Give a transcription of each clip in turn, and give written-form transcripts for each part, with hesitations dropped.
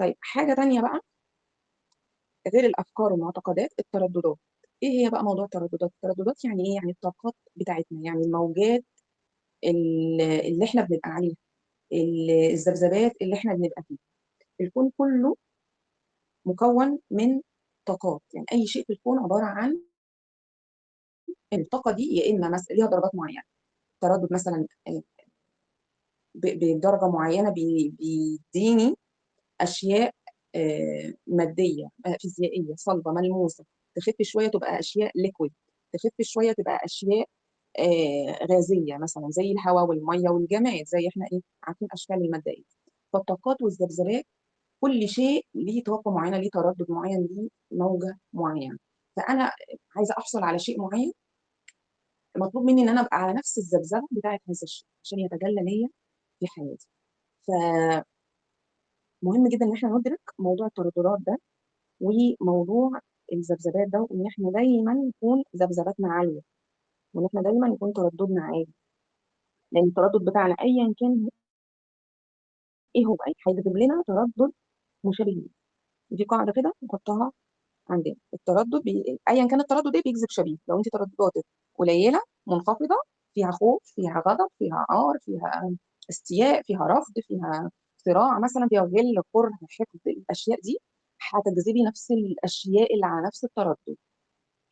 طيب حاجه تانية بقى غير الافكار والمعتقدات، الترددات. ايه هي بقى موضوع الترددات؟ الترددات يعني ايه؟ يعني الطاقات بتاعتنا، يعني الموجات اللي احنا بنبقى عليها، الذبذبات اللي احنا بنبقى فيها. الكون كله مكون من طاقات، يعني اي شيء في الكون عباره عن الطاقه دي، يا اما مثلا ليها درجات معينه. تردد مثلا بدرجه معينه بيديني اشياء ماديه فيزيائيه صلبه ملموسه، تخف شويه تبقى اشياء ليكويد، تخف شويه تبقى اشياء غازيه مثلا زي الهواء والميه والجماد، زي احنا ايه عارفين اشكال الماده ايه. فالطاقات والذبذبات كل شيء ليه طاقه معينه، ليه تردد معين، ليه موجه معينه. فانا عايزه احصل على شيء معين، مطلوب مني ان انا ابقى على نفس الذبذبه بتاعه هذا الشيء عشان يتجلى ليا في حياتي. فمهم جدا ان احنا ندرك موضوع الترددات ده وموضوع الذبذبات ده، وان احنا دايما يكون ذبذباتنا عاليه، وان احنا دايما يكون ترددنا عالي. لان التردد بتاعنا ايا كان ايه هو هيجذب لنا تردد مشابه ليه. دي قاعده كده نحطها عندنا. التردد ايا كان التردد ايه بيجذب شبيه. لو انت تردداتك قليله منخفضه، فيها خوف، فيها غضب، فيها عار، فيها استياء، فيها رفض، فيها صراع مثلا، فيها غل كره حقد، الاشياء دي هتجذبي نفس الاشياء اللي على نفس التردد.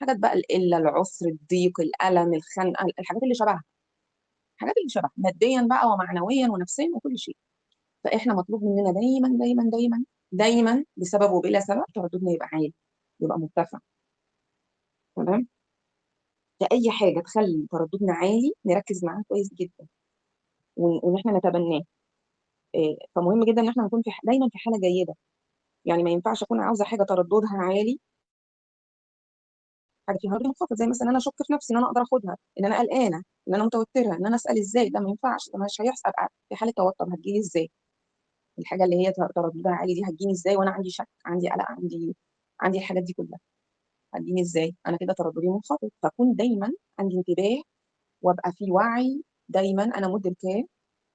حاجات بقى القله، العسر، الضيق، الالم، الخنقه، الحاجات اللي شبهها، الحاجات اللي شبهها ماديا بقى ومعنويا ونفسيا وكل شيء. فاحنا مطلوب مننا دايما دايما دايما دايما بسبب وبلا سبب ترددنا يبقى عالي، يبقى مرتفع. تمام. فأي حاجة تخلي ترددنا عالي نركز معاها كويس جدا، وإن إحنا نتبناه. فمهم جدا إن إحنا نكون دايما في حالة جيدة. يعني ما ينفعش أكون عاوزة حاجة ترددها عالي، حاجة فيها تردد منخفض، زي مثلا إن أنا أشك في نفسي إن أنا أقدر آخدها، إن أنا قلقانة، إن أنا متوترة، إن أنا أسأل إزاي. ده ما ينفعش، ده مش هيحصل. أبقى في حالة توتر هتجيلي إزاي؟ الحاجة اللي هي ترددها عالي دي هتجيني إزاي وأنا عندي شك، عندي قلق، عندي الحاجات دي كلها؟ هتجيني إزاي؟ أنا كده ترددي منخفض. فأكون دايما عندي انتباه، وابقى في وعي دايما انا مدركاه.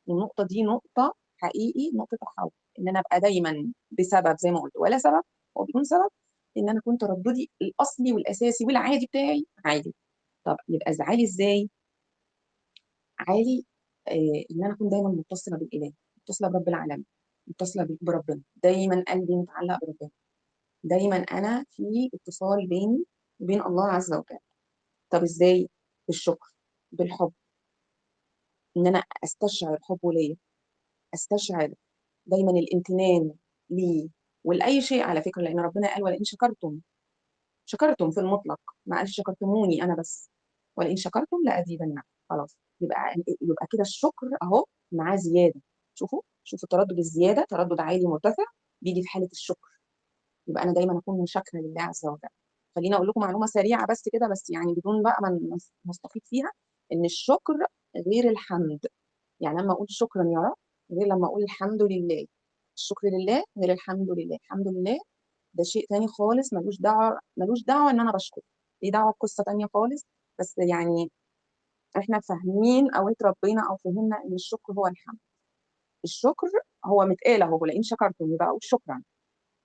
النقطة دي نقطة حقيقي، نقطة تحول. إن أنا أبقى دايما بسبب زي ما قلت ولا سبب، هو بيكون سبب إن أنا كنت ترددي الأصلي والأساسي والعادي بتاعي عالي. طب يبقى عالي إزاي؟ عالي إن أنا أكون دايما متصلة بالإله، متصلة برب العالمين، متصلة بربنا، دايما قلبي متعلق بربنا، دايما أنا في اتصال بيني وبين الله عز وجل. طب إزاي؟ بالشكر، بالحب، إن أنا أستشعر حبه ليا، استشعر دايما الامتنان ليه ولاي شيء على فكره. لان ربنا قال ولئن شكرتم، شكرتم في المطلق، ما قالش شكرتموني انا بس، ولئن شكرتم لازيدنكم. خلاص، يبقى كده الشكر اهو معاه زياده. شوفوا التردد، الزياده تردد عالي مرتفع بيجي في حاله الشكر. يبقى انا دايما اكون شاكره لله عز وجل. خليني اقول لكم معلومه سريعه بس كده، بس يعني بدون بقى ما نستفيض فيها. ان الشكر غير الحمد. يعني لما اقول شكرا يا رب غير لما اقول الحمد لله. الشكر لله غير الحمد لله. الحمد لله ده شيء تاني خالص، ملوش دعوه، ملوش دعوه ان انا بشكر، ليه دعوه بقصه تانيه خالص. بس يعني احنا فاهمين او اتربينا او فهمنا ان الشكر هو الحمد. الشكر هو متقال اهو، لئن شكرتم يبقى اقول شكرا.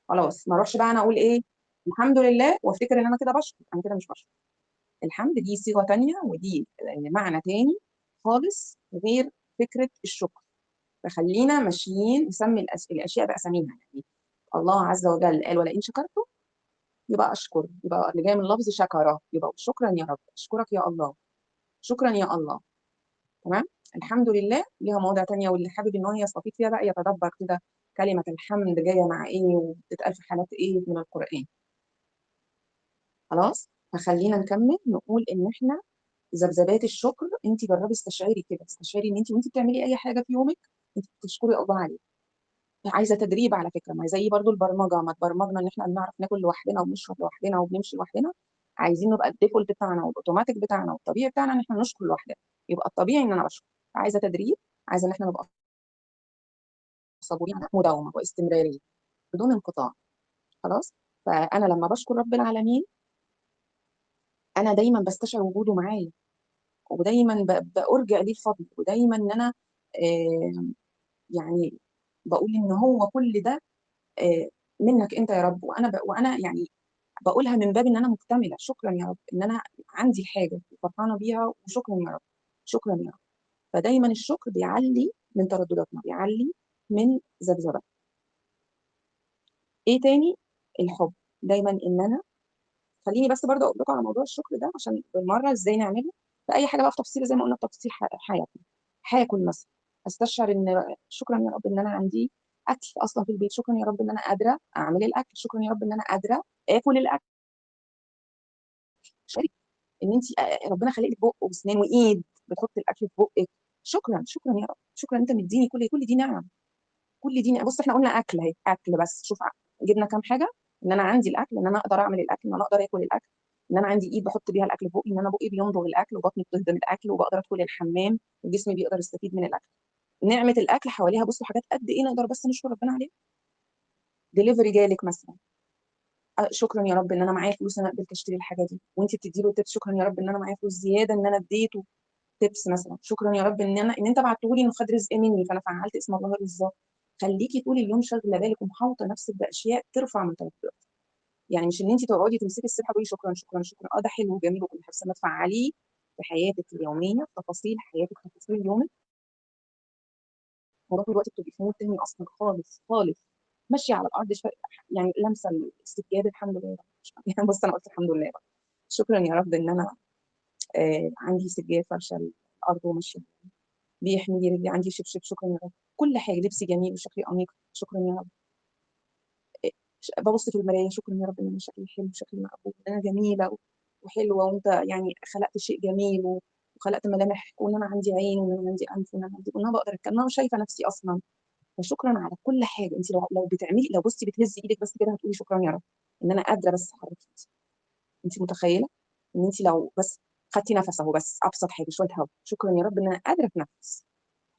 خلاص، ما اروحش بقى انا اقول ايه الحمد لله وافتكر ان انا كده بشكر. انا كده مش بشكر. الحمد دي صيغه تانيه، ودي معنى تاني خالص غير فكره الشكر. فخلينا ماشيين نسمي الاشياء باساميها. يعني الله عز وجل قال ولئن شكرتم يبقى اشكر، يبقى اللي جاي من لفظ شكره يبقى شكرا يا رب، اشكرك يا الله، شكرا يا الله. تمام. الحمد لله ليها مواضع تانية، واللي حابب ان هو يستفيد فيها بقى يتدبر كده كلمة الحمد جاية مع ايه وبتتقال في حالات ايه من القرآن. خلاص. فخلينا نكمل نقول ان احنا ذبذبات الشكر. انت جربي استشعري كده، استشعري ان انت وانت بتعملي اي حاجة في يومك انت بتشكري الله عليه. عايزه تدريب على فكره، ما زي برضو البرمجه، ما تبرمجنا ان احنا بنعرف ناكل لوحدنا وبنشرب لوحدنا وبنمشي لوحدنا. عايزين نبقى الديفولت بتاعنا والاوتوماتيك بتاعنا والطبيعي بتاعنا ان احنا نشكر لوحدنا. يبقى الطبيعي ان انا بشكر. عايزه تدريب، عايزه ان احنا نبقى صبورين، مداومه واستمراريه بدون انقطاع. خلاص. فانا لما بشكر رب العالمين انا دايما بستشعر وجوده معايا، ودايما بأرجع ليه الفضل، ودايما ان انا يعني بقول ان هو كل ده منك انت يا رب، وانا يعني بقولها من باب ان انا مكتمله. شكرا يا رب ان انا عندي الحاجه وفرحانه بيها، وشكرا يا رب، شكرا يا رب. فدايما الشكر بيعلي من تردداتنا، بيعلي من ذبذبه. ايه تاني؟ الحب. دايما ان انا، خليني بس برضه اقول لكم على موضوع الشكر ده عشان بالمره ازاي نعمله في اي حاجه بقى، في تفصيل زي ما قلنا، في تفصيل حياتنا. هاكل مثلا، استشعر ان شكرا يا رب ان انا عندي اكل اصلا في البيت، شكرا يا رب ان انا قادره اعمل الاكل، شكرا يا رب ان انا قادره اكل الاكل. شكرا ان انت ربنا خلق لك بق واسنان وايد بتحط الاكل في بقك. شكرا، شكرا يا رب، شكرا انت مديني كل دي نعم. كل دي نعم. بص احنا قلنا اكل اهي، اكل بس، شوف جبنا كام حاجه. ان انا عندي الاكل، ان انا اقدر اعمل الاكل، ان انا اقدر اكل الاكل، ان انا عندي ايد بحط بيها الاكل في بقي، ان انا بقي بيمضغ الاكل وبطني بتهضم الاكل وبقدر ادخل الحمام وجسمي بيقدر يستفيد من الاكل. نعمه الاكل حواليها بصوا حاجات قد ايه، نقدر بس نشكر ربنا عليها. دليفري جالك مثلا، شكرا يا رب ان انا معايا فلوس انا قدرت اشتري الحاجه دي، وانت بتدي له تيبس، شكرا يا رب ان انا معايا فلوس زياده ان انا اديته تيبس مثلا. شكرا يا رب ان انت بعته لي انه خد رزق مني فانا فعلت اسم الله بالظبط. خليكي طول اليوم شاغله بالك ومحاوطه نفسك باشياء ترفع من توترك. يعني مش ان انت تقعدي تمسكي السبحه تقولي شكرا شكرا شكرا، ده حلو وجميل وكل حاجه، بس ما تفعليه في حياتك اليوميه، في تفاصيل حياتك، في تفاصيل يومك. وطول الوقت بتبقي في مود تاني اصلا خالص خالص. ماشيه على الارض يعني لامسه السجاد، الحمد لله. يعني بص انا قلت الحمد لله بقى. شكرا يا رب ان انا عندي سجاد فرشه الارض وماشيه بيحمي لي رجلي، عندي شبشب، شكرا يا رب. كل حاجه، لبسي جميل وشكلي انيق، شكرا يا رب. ببص في المرايه، شكرا يا رب ان انا شكلي حلو، شكلي مقبول، ان انا جميله وحلوه، وانت يعني خلقت شيء جميل وخلقت ملامح، وان انا عندي عين، وان انا عندي انف، وان انا بقدر اتكلم وشايفه نفسي اصلا. فشكرا على كل حاجه. انت لو بتعملي، لو بصي بتهزي ايدك بس كده هتقولي شكرا يا رب ان انا قادره بس احرك ايدي. انت متخيله ان انت لو بس خدتي نفس اهو، بس ابسط حاجه شويه هواء، شكرا يا رب ان انا قادره اتنفس،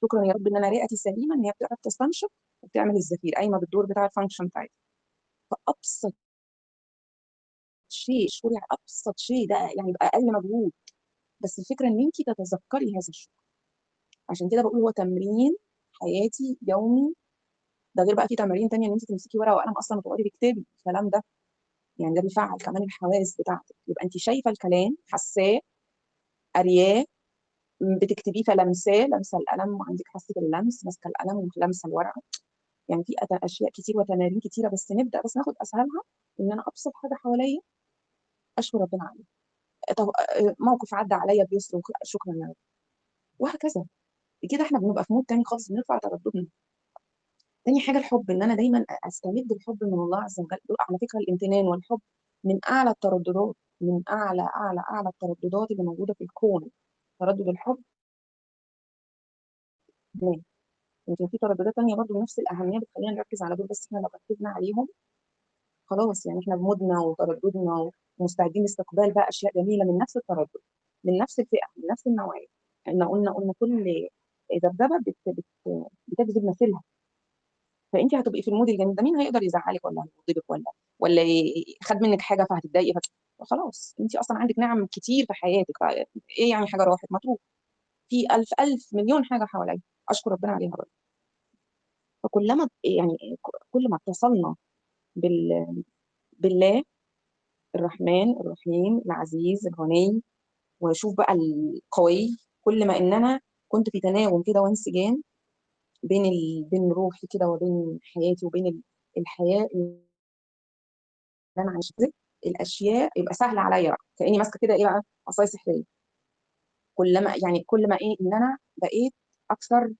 شكرا يا رب ان انا رئتي سليمه، ان هي بتعرف تستنشق وبتعمل الزفير قايمه بالدور بتاع الفانكشن بتاعتها. فابسط شيء، اشكري على ابسط شيء، ده يعني يبقى اقل مجهود. بس الفكره ان انت تتذكري هذا الشيء. عشان كده بقول هو تمرين حياتي يومي. ده غير بقى في تمارين تانية ان انت تمسكي ورقه وقلم اصلا وتقعدي تكتبي الكلام ده. يعني ده بيفعل كمان الحواس بتاعتك، يبقى انت شايفه الكلام، حاساه، قارياه، بتكتبيه فلمساه، لمسه القلم وعندك حاسه اللمس، ماسكه القلم ولمسه الورقه. يعني في اشياء كتير وتمارين كتيره، بس نبدا بس ناخد اسهلها. ان انا ابسط حاجه حواليا اشكر ربنا عليها. طب موقف عدى عليا بيسر شكرا يا رب، وهكذا. كده احنا بنبقى في مود تاني خالص، بنرفع ترددنا. تاني حاجه الحب، ان انا دايما استمد الحب من الله عز وجل. على فكره الامتنان والحب من اعلى الترددات، من اعلى اعلى اعلى الترددات اللي موجوده في الكون. تردد الحب. تمام. يمكن في ترددات تانية برضو بنفس الأهمية بتخلينا نركز على دول، بس احنا لو ركزنا عليهم خلاص يعني احنا بمودنا وترددنا ومستعدين لاستقبال بقى أشياء جميلة من نفس التردد، من نفس الفئة، من نفس النوعية. احنا قلنا كل ذبذبة بتجذب مثيلها. فأنت هتبقي في المود الجميل ده، مين هيقدر يزعلك ولا هيغضبك ولا خد منك حاجة فهتتضايقي خلاص انت اصلا عندك نعم كتير في حياتك، ايه يعني حاجه راحت ما تروح؟ في الف الف مليون حاجه حواليا اشكر ربنا عليها برضه. فكلما يعني كل ما اتصلنا بالله الرحمن الرحيم العزيز الغني، واشوف بقى القوي، كل ما ان انا كنت في تناغم كده وانسجام بين روحي كده وبين حياتي وبين الحياه اللي انا عايشاها. الاشياء يبقى سهله عليا بقى، كاني ماسكه كده ايه بقى، عصايه سحريه. كل ما ايه ان انا بقيت اكثر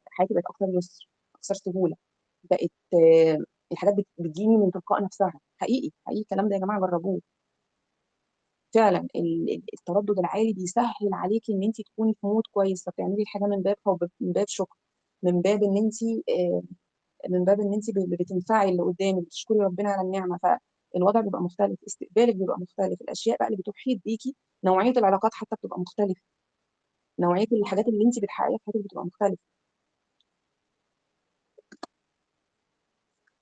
حياتي بقت اكثر يسر، اكثر سهوله. بقت الحاجات بتجيني من تلقاء نفسها. حقيقي حقيقي الكلام ده يا جماعه جربوه. فعلا التردد العالي بيسهل عليكي ان انت تكوني في مود كويس، فبتعملي الحاجه من باب حب، من باب شكر، من باب ان انت من باب ان انت بتنفعي اللي قدامك، بتشكري ربنا على النعمه. فالوضع بيبقى مختلف، استقبالك بيبقى مختلف، الاشياء بقى اللي بتحيط بيكي، نوعيه العلاقات حتى بتبقى مختلفه، نوعيه الحاجات اللي انت بتحققيها في حياتك بتبقى مختلفه.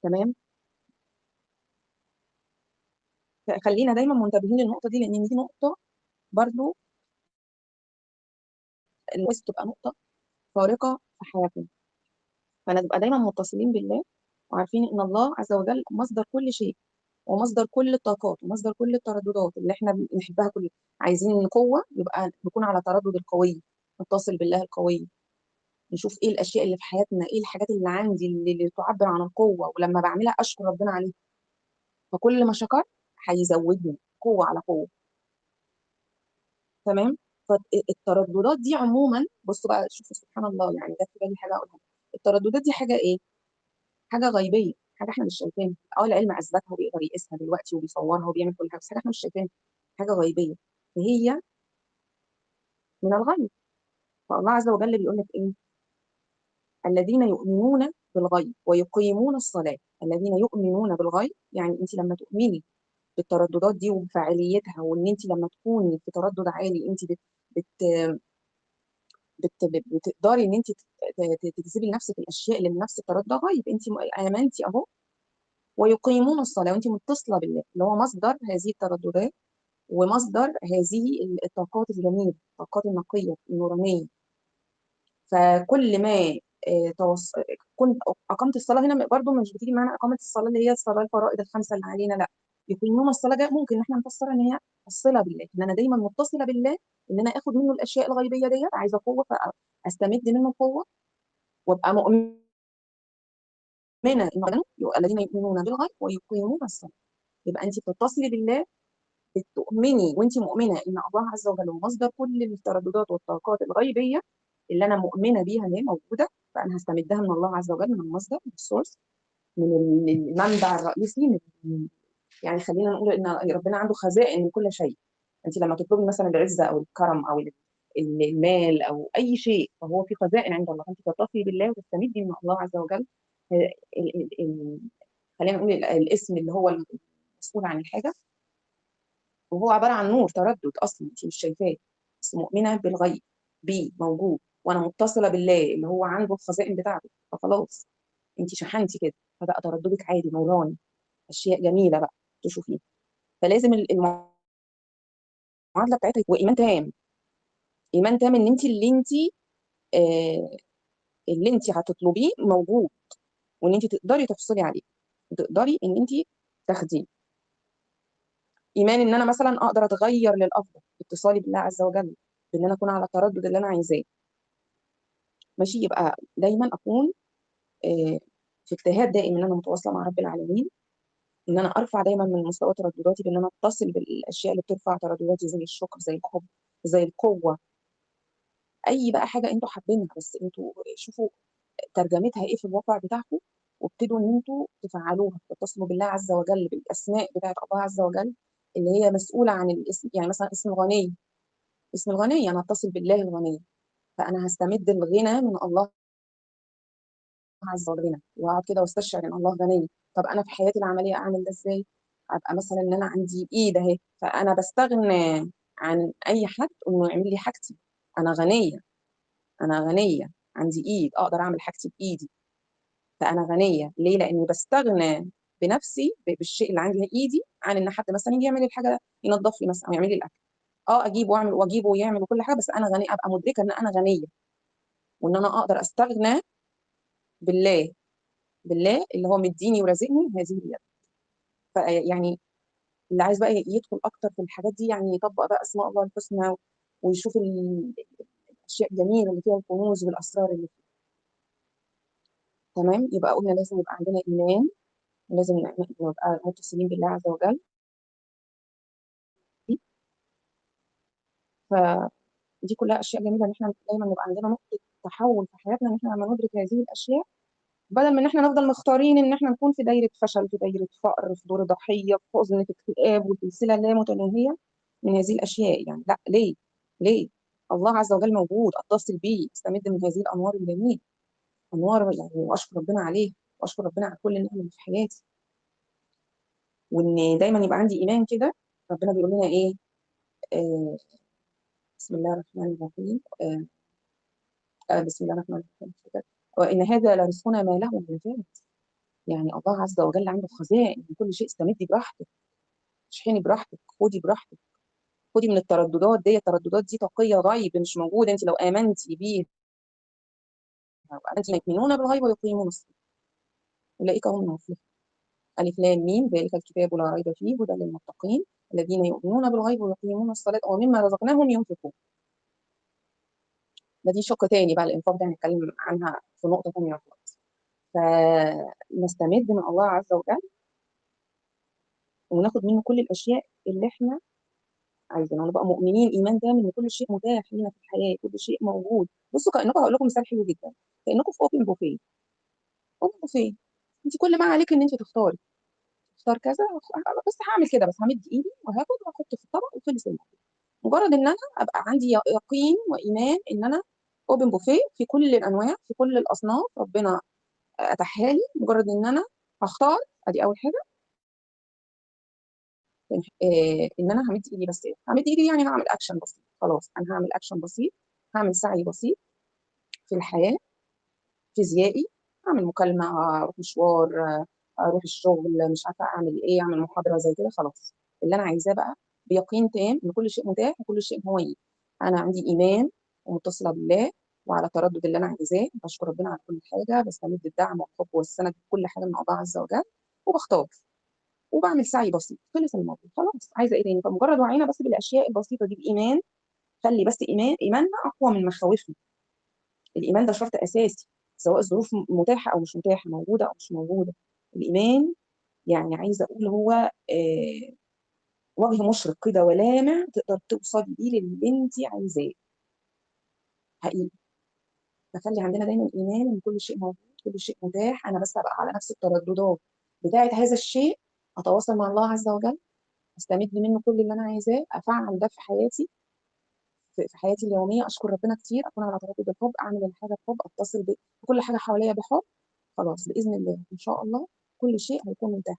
تمام. فخلينا دايما منتبهين للنقطه دي، لان دي نقطه برضو الويست تبقى نقطه فارقه في حياتنا. فنبقى دايما متصلين بالله وعارفين ان الله عز وجل مصدر كل شيء، ومصدر كل الطاقات، ومصدر كل الترددات اللي احنا بنحبها كلنا. عايزين قوه، يبقى نكون على تردد القوي، نتصل بالله القوي. نشوف ايه الاشياء اللي في حياتنا، ايه الحاجات اللي عندي اللي تعبر عن القوه، ولما بعملها اشكر ربنا عليها. فكل ما شكر هيزودني قوه على قوه. تمام. فالترددات دي عموما، بصوا بقى شوفوا سبحان الله، يعني جت في بالي حاجه اقولها. الترددات دي حاجه ايه؟ حاجه غيبيه، حاجه احنا مش شايفينها. اه العلم اثبتها وبيقدر يقيسها دلوقتي وبيصورها وبيعمل كل حاجه، بس حاجه احنا مش شايفينها، حاجه غيبيه. فهي من الغيب. فالله عز وجل بيقول لك ايه؟ الذين يؤمنون بالغيب ويقيمون الصلاه. الذين يؤمنون بالغيب يعني انت لما تؤمني بالترددات دي وبفاعليتها، وان انت لما تكوني في تردد عالي انت بت بتقدري ان انت تجذبي لنفسك الاشياء اللي من نفس التردد ده. غيب، انت امنتي اهو. ويقيمون الصلاه، وانت متصله بالله اللي هو مصدر هذه الترددات، ومصدر هذه الطاقات الجميله، الطاقات النقيه النورانيه. فكل ما كنت اقمت الصلاه، هنا برضو مش بتيجي معانا اقامه الصلاه اللي هي الصلاه الفرائض الخمسه اللي علينا، لا. يقيمون الصلاه ده ممكن ان احنا نفسرها ان هي الصله بالله، ان انا دايما متصله بالله، ان انا اخد منه الاشياء الغيبيه ديت. عايزه قوه فاستمد منه قوه، وابقى مؤمنه انه الذين يؤمنون بالغيب ويقيمون الصلاه. يبقى انت بتتصلي بالله، بتؤمني وانت مؤمنه ان الله عز وجل هو مصدر كل الترددات والطاقات الغيبيه اللي انا مؤمنه بيها ان هي موجوده. فانا هستمدها من الله عز وجل، من المصدر، من السورس، من المنبع الرئيسي. يعني خلينا نقول ان ربنا عنده خزائن من كل شيء. انت لما تطلبي مثلا العزه او الكرم او المال او اي شيء، فهو في خزائن عند الله. فانت تتصلي بالله وتستمدي من الله عز وجل ال- ال- ال- خلينا نقول الاسم اللي هو المسؤول عن الحاجه. وهو عباره عن نور تردد اصلا انت مش شايفاه، بس مؤمنه بالغيب، بيه موجود، وانا متصله بالله اللي هو عنده الخزائن بتاعته. فخلاص انت شحنتي كده، فبقى ترددك عادي نوراني، اشياء جميله بقى تشوفيها. فلازم المعادله بتاعتها وايمان تام. ايمان تام ان انت آه اللي انت هتطلبيه موجود، وان انت تقدري تحصلي عليه، تقدري ان انت تاخديه. ايمان ان انا مثلا اقدر اتغير للافضل، اتصالي بالله عز وجل، بان انا اكون على التردد اللي انا عايزاه. ماشي. يبقى دايما اكون في اجتهاد دائم ان انا متواصله مع رب العالمين، ان انا ارفع دايما من مستوى تردداتي، بان انا اتصل بالاشياء اللي بترفع تردداتي، زي الشكر، زي الحب، زي القوه. اي بقى حاجه انتوا حابينها، بس انتوا شوفوا ترجمتها ايه في الواقع بتاعكم، وابتدوا ان انتوا تفعلوها. تتصلوا بالله عز وجل بالاسماء بتاعت الله عز وجل اللي هي مسؤوله عن الاسم. يعني مثلا اسم الغني، اسم الغني انا اتصل بالله الغني، فانا هستمد الغنى من الله عز وجل، واقعد كده واستشعر ان الله غني. طب انا في حياتي العمليه اعمل ده ازاي؟ ابقى مثلا ان انا عندي ايد اهي، فانا بستغنى عن اي حد انه يعمل لي حاجتي. انا غنيه، انا غنيه، عندي ايد اقدر اعمل حاجتي بايدي. فانا غنيه ليه؟ لاني بستغنى بنفسي بالشيء اللي عندي ايدي، عن ان حد مثلا يجي يعمل لي الحاجه، ينظف لي مثلا او يعمل لي الاكل. اه اجيب واعمل واجيبه ويعمل وكل حاجه، بس انا غنيه، ابقى مدركه ان انا غنيه، وان انا اقدر استغنى بالله، بالله اللي هو مديني ورازقني هذه اليد. فيعني اللي عايز بقى يدخل اكتر في الحاجات دي، يعني يطبق بقى اسماء الله الحسنى، ويشوف الاشياء الجميله اللي فيها، الكنوز والاسرار اللي فيها. تمام. يبقى قلنا لازم يبقى عندنا ايمان، ولازم نبقى متصلين بالله عز وجل. فدي كلها اشياء جميله، ان احنا دايما يبقى عندنا نقطه تحول في حياتنا، ان احنا لما ندرك هذه الاشياء، بدل من ان احنا نفضل مختارين ان احنا نكون في دايره فشل، في دايره فقر، في دور ضحيه، في حزن، في اكتئاب، وسلسله لا متناهيه من هذه الاشياء. يعني لا، ليه؟ ليه؟ الله عز وجل موجود، اتصل بيه، استمد من هذه الانوار الجميله، انوار يعني، واشكر ربنا عليه، واشكر ربنا على كل نعمه في حياتي. وان دايما يبقى عندي ايمان كده. ربنا بيقول لنا ايه؟ آه بسم الله الرحمن الرحيم. بسم الله الرحمن الرحيم. وان هذا لرزقنا ما له من نفاد. يعني الله عز وجل عنده خزائن من كل شيء. استمدي براحتك، اشحني براحتك، خدي براحتك، خدي من الترددات دي. الترددات دي طاقيه غيب مش موجوده. انت لو امنتي بيها، انت يؤمنون بالغيب ويقيمون الصلاه. اولئك هم المفلحون. الف لام ميم ذلك الكتاب لا ريب فيه هدى للمتقين الذين يؤمنون بالغيب ويقيمون الصلاه ومما رزقناهم ينفقون. ده دي شق تاني بقى، الانفاق ده هنتكلم عنها في نقطه تانيه خالص. فنستمد من الله عز وجل وناخد منه كل الاشياء اللي احنا عايزينها، ونبقى مؤمنين ايمان تام ان كل شيء متاح لينا في الحياه، كل شيء موجود. بصوا كانكم، هقول لكم مثال حلو جدا، كانكم في اوبن بوفيه. اوبن بوفيه، انت كل ما عليك ان انت تختاري، تختار كذا، بس هعمل كده، بس همد ايدي وهاخد واحط في الطبق وخلص الموضوع. مجرد ان انا ابقى عندي يقين وايمان ان انا اوبن بوفيه في كل الانواع في كل الاصناف، ربنا اتاحها لي، مجرد ان انا هختار. ادي اول حاجه. ان انا همد ايدي، بس همد ايدي يعني هعمل اكشن بسيط، خلاص انا هعمل اكشن بسيط، هعمل سعي بسيط في الحياه، فيزيائي، اعمل مكالمه، اروح مشوار، اروح الشغل، مش عارفه اعمل ايه، اعمل محاضره زي كده، خلاص اللي انا عايزاه بقى بيقين تام ان كل شيء متاح وكل شيء هو يجي. انا عندي ايمان ومتصله بالله وعلى تردد اللي انا عايزاه، بشكر ربنا على كل حاجه، بستمد الدعم والحب والسند كل حاجه من الله عز وجل، وبختار وبعمل سعي بسيط، خلص الموضوع خلاص. عايزه ايه تاني؟ فمجرد وعينا بس بالاشياء البسيطه دي بايمان. خلي بس ايماننا اقوى من مخاوفنا. الايمان ده شرط اساسي، سواء الظروف متاحه او مش متاحه، موجوده او مش موجوده. الايمان يعني عايزه اقول هو وجه مشرق كده ولامع تقدر توصلي بيه للي انت عايزاه حقيقي. فخلي عندنا دايما ايمان ان كل شيء موجود، كل شيء متاح. انا بس ابقى على نفس الترددات بتاعه هذا الشيء، اتواصل مع الله عز وجل، استمد منه كل اللي انا عايزاه، افعل ده في حياتي، في حياتي اليوميه، اشكر ربنا كتير، اكون على تردد الحب، اعمل الحاجه بحب، اتصل بكل حاجه حواليا بحب، خلاص باذن الله ان شاء الله كل شيء هيكون متاح.